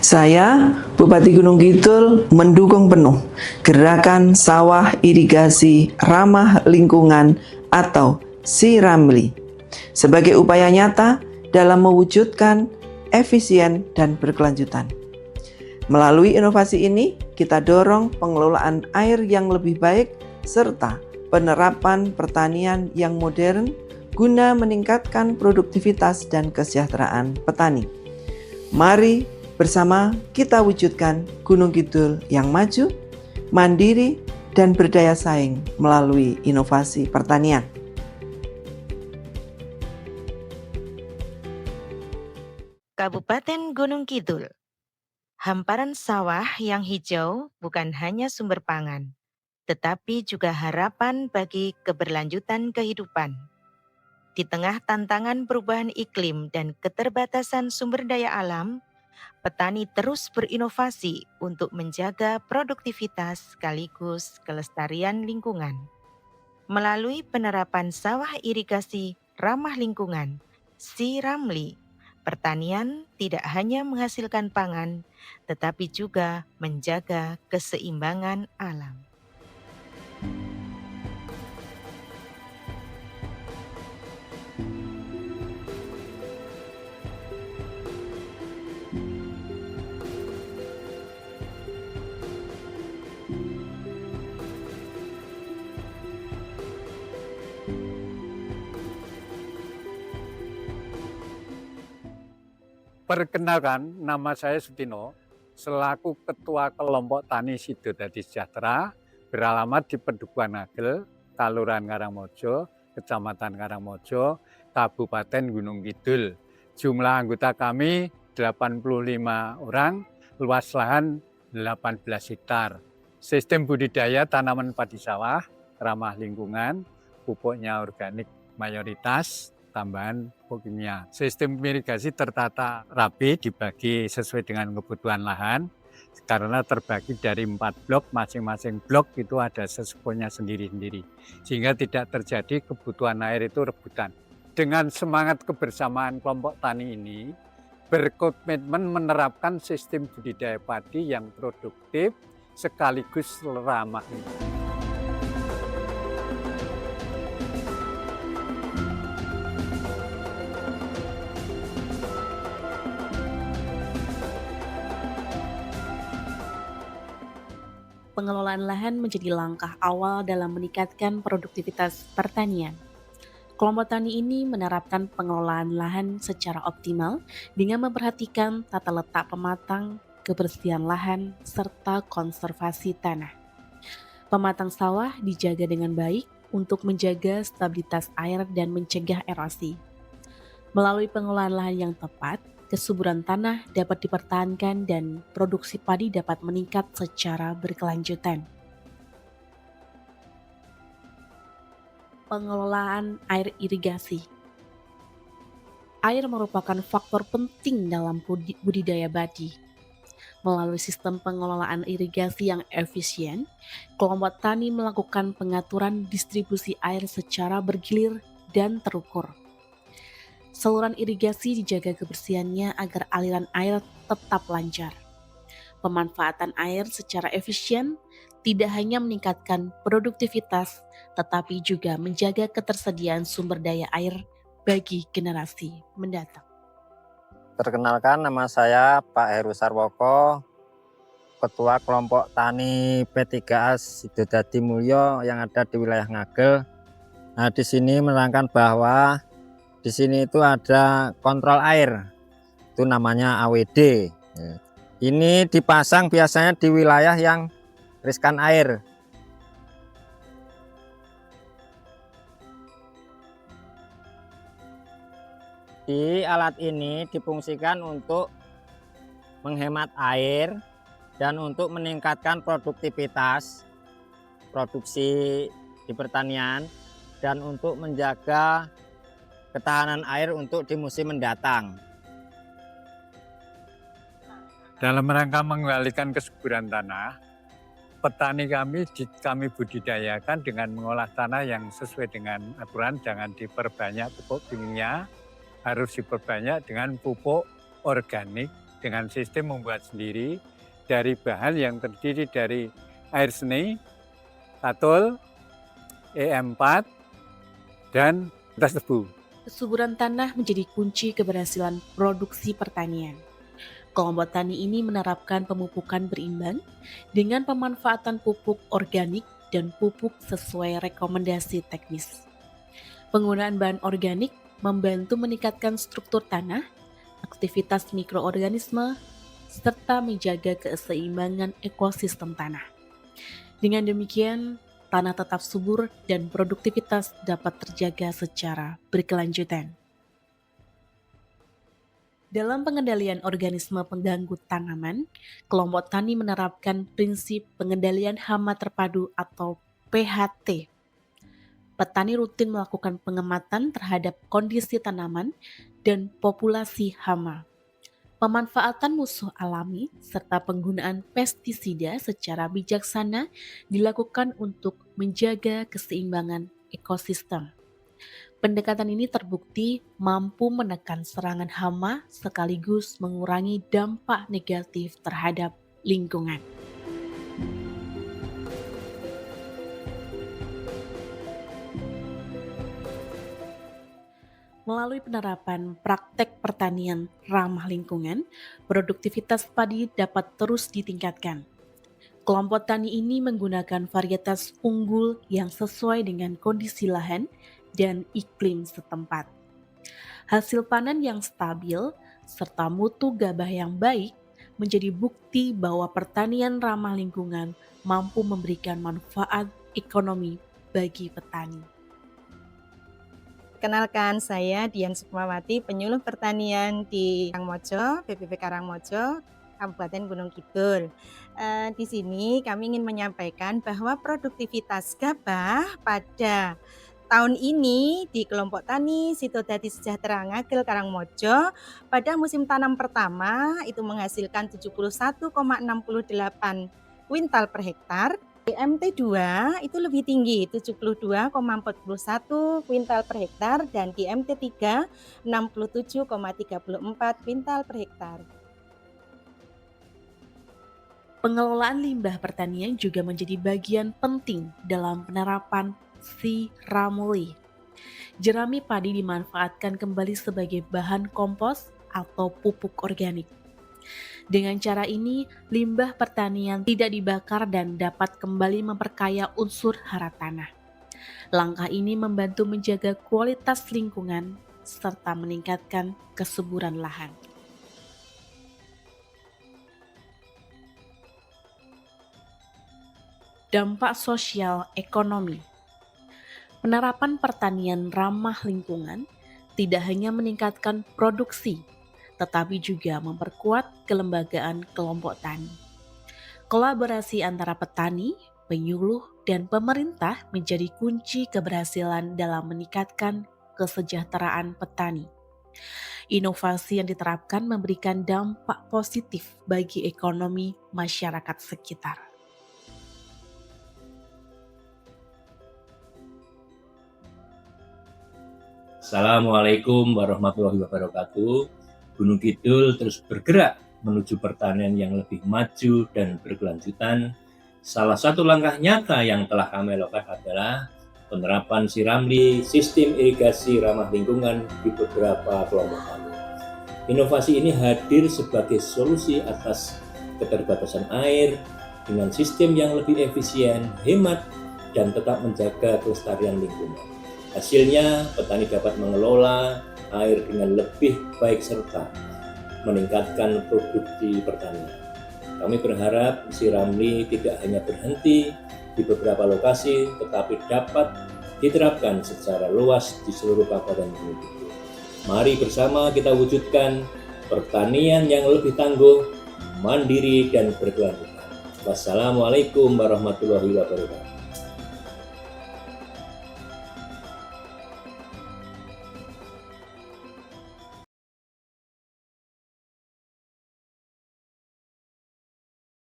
Saya, Bupati Gunung Kidul, mendukung penuh gerakan sawah irigasi ramah lingkungan atau SIRAMLI sebagai upaya nyata dalam mewujudkan efisien dan berkelanjutan. Melalui inovasi ini, kita dorong pengelolaan air yang lebih baik serta penerapan pertanian yang modern guna meningkatkan produktivitas dan kesejahteraan petani. Mari bersama kita wujudkan Gunung Kidul yang maju, mandiri, dan berdaya saing melalui inovasi pertanian. Kabupaten Gunung Kidul. Hamparan sawah yang hijau bukan hanya sumber pangan, tetapi juga harapan bagi keberlanjutan kehidupan. Di tengah tantangan perubahan iklim dan keterbatasan sumber daya alam, petani terus berinovasi untuk menjaga produktivitas sekaligus kelestarian lingkungan. Melalui penerapan sawah irigasi ramah lingkungan, SIRAMLI, pertanian tidak hanya menghasilkan pangan, tetapi juga menjaga keseimbangan alam. Perkenalkan, nama saya Sutino, selaku Ketua Kelompok Tani Sidodadi Sejahtera, beralamat di Pedukuhan Ngagel, Kelurahan Karangmojo, Kecamatan Karangmojo, Kabupaten Gunung Kidul. Jumlah anggota kami 85 orang, luas lahan 18 hektar. Sistem budidaya tanaman padi sawah, ramah lingkungan, pupuknya organik mayoritas, tambahan pupuk kimia. Sistem irigasi tertata rapi, dibagi sesuai dengan kebutuhan lahan, karena terbagi dari 4 blok, masing-masing blok itu ada sesepuhnya sendiri-sendiri. Sehingga tidak terjadi kebutuhan air itu rebutan. Dengan semangat kebersamaan kelompok tani ini, berkomitmen menerapkan sistem budidaya padi yang produktif sekaligus ramah lingkungan. Pengelolaan lahan menjadi langkah awal dalam meningkatkan produktivitas pertanian. Kelompok tani ini menerapkan pengelolaan lahan secara optimal dengan memperhatikan tata letak pematang, kebersihan lahan, serta konservasi tanah. Pematang sawah dijaga dengan baik untuk menjaga stabilitas air dan mencegah erosi. Melalui pengelolaan lahan yang tepat, kesuburan tanah dapat dipertahankan dan produksi padi dapat meningkat secara berkelanjutan. Pengelolaan air irigasi. Air merupakan faktor penting dalam budidaya padi. Melalui sistem pengelolaan irigasi yang efisien, kelompok tani melakukan pengaturan distribusi air secara bergilir dan terukur. Saluran irigasi dijaga kebersihannya agar aliran air tetap lancar. Pemanfaatan air secara efisien tidak hanya meningkatkan produktivitas, tetapi juga menjaga ketersediaan sumber daya air bagi generasi mendatang. Perkenalkan, nama saya Pak Heru Sarwoko, Ketua Kelompok Tani P3A Sidodadi Mulyo yang ada di wilayah Ngagel. Nah, di sini menerangkan bahwa di sini itu ada kontrol air, itu namanya AWD. Ini dipasang biasanya di wilayah yang riskan air. Di alat ini difungsikan untuk menghemat air dan untuk meningkatkan produktivitas produksi di pertanian dan untuk menjaga ketahanan air untuk di musim mendatang. Dalam rangka mengembalikan kesuburan tanah, petani kami budidayakan dengan mengolah tanah yang sesuai dengan aturan, jangan diperbanyak pupuk kimia, harus diperbanyak dengan pupuk organik dengan sistem membuat sendiri dari bahan yang terdiri dari air seni, katul, EM4, dan kertas tebu. Kesuburan tanah menjadi kunci keberhasilan produksi pertanian. Kelompok tani ini menerapkan pemupukan berimbang dengan pemanfaatan pupuk organik dan pupuk sesuai rekomendasi teknis. Penggunaan bahan organik membantu meningkatkan struktur tanah, aktivitas mikroorganisme, serta menjaga keseimbangan ekosistem tanah. Dengan demikian, tanah tetap subur dan produktivitas dapat terjaga secara berkelanjutan. Dalam pengendalian organisme pengganggu tanaman, kelompok tani menerapkan prinsip pengendalian hama terpadu atau PHT. Petani rutin melakukan pengamatan terhadap kondisi tanaman dan populasi hama. Pemanfaatan musuh alami serta penggunaan pestisida secara bijaksana dilakukan untuk menjaga keseimbangan ekosistem. Pendekatan ini terbukti mampu menekan serangan hama sekaligus mengurangi dampak negatif terhadap lingkungan. Melalui penerapan praktek pertanian ramah lingkungan, produktivitas padi dapat terus ditingkatkan. Kelompok tani ini menggunakan varietas unggul yang sesuai dengan kondisi lahan dan iklim setempat. Hasil panen yang stabil serta mutu gabah yang baik menjadi bukti bahwa pertanian ramah lingkungan mampu memberikan manfaat ekonomi bagi petani. Kenalkan, saya Dian Sukmawati, penyuluh pertanian di Karangmojo, BPP Karangmojo, Kabupaten Gunung Kidul. Di sini kami ingin menyampaikan bahwa produktivitas gabah pada tahun ini di kelompok tani Sitodadi Sejahtera Ngagel Karangmojo pada musim tanam pertama itu menghasilkan 71,68 kuintal per hektar. GMT2 itu lebih tinggi, 72,41 kuintal per hektar, dan GMT3 67,34 kuintal per hektar. Pengelolaan limbah pertanian juga menjadi bagian penting dalam penerapan Siramuli. Jerami padi dimanfaatkan kembali sebagai bahan kompos atau pupuk organik. Dengan cara ini, limbah pertanian tidak dibakar dan dapat kembali memperkaya unsur hara tanah. Langkah ini membantu menjaga kualitas lingkungan serta meningkatkan kesuburan lahan. Dampak sosial ekonomi. Penerapan pertanian ramah lingkungan tidak hanya meningkatkan produksi, tetapi juga memperkuat kelembagaan kelompok tani. Kolaborasi antara petani, penyuluh, dan pemerintah menjadi kunci keberhasilan dalam meningkatkan kesejahteraan petani. Inovasi yang diterapkan memberikan dampak positif bagi ekonomi masyarakat sekitar. Assalamualaikum warahmatullahi wabarakatuh. Gunung Kidul terus bergerak menuju pertanian yang lebih maju dan berkelanjutan. Salah satu langkah nyata yang telah kami lakukan adalah penerapan Siramli, sistem irigasi ramah lingkungan di beberapa kelompok tani. Inovasi ini hadir sebagai solusi atas keterbatasan air dengan sistem yang lebih efisien, hemat, dan tetap menjaga kelestarian lingkungan. Hasilnya, petani dapat mengelola air dengan lebih baik serta meningkatkan produksi pertanian. Kami berharap Siramli tidak hanya berhenti di beberapa lokasi, tetapi dapat diterapkan secara luas di seluruh Kabupaten Gunung Kidul. Mari bersama kita wujudkan pertanian yang lebih tangguh, mandiri, dan berkelanjutan. Wassalamualaikum warahmatullahi wabarakatuh.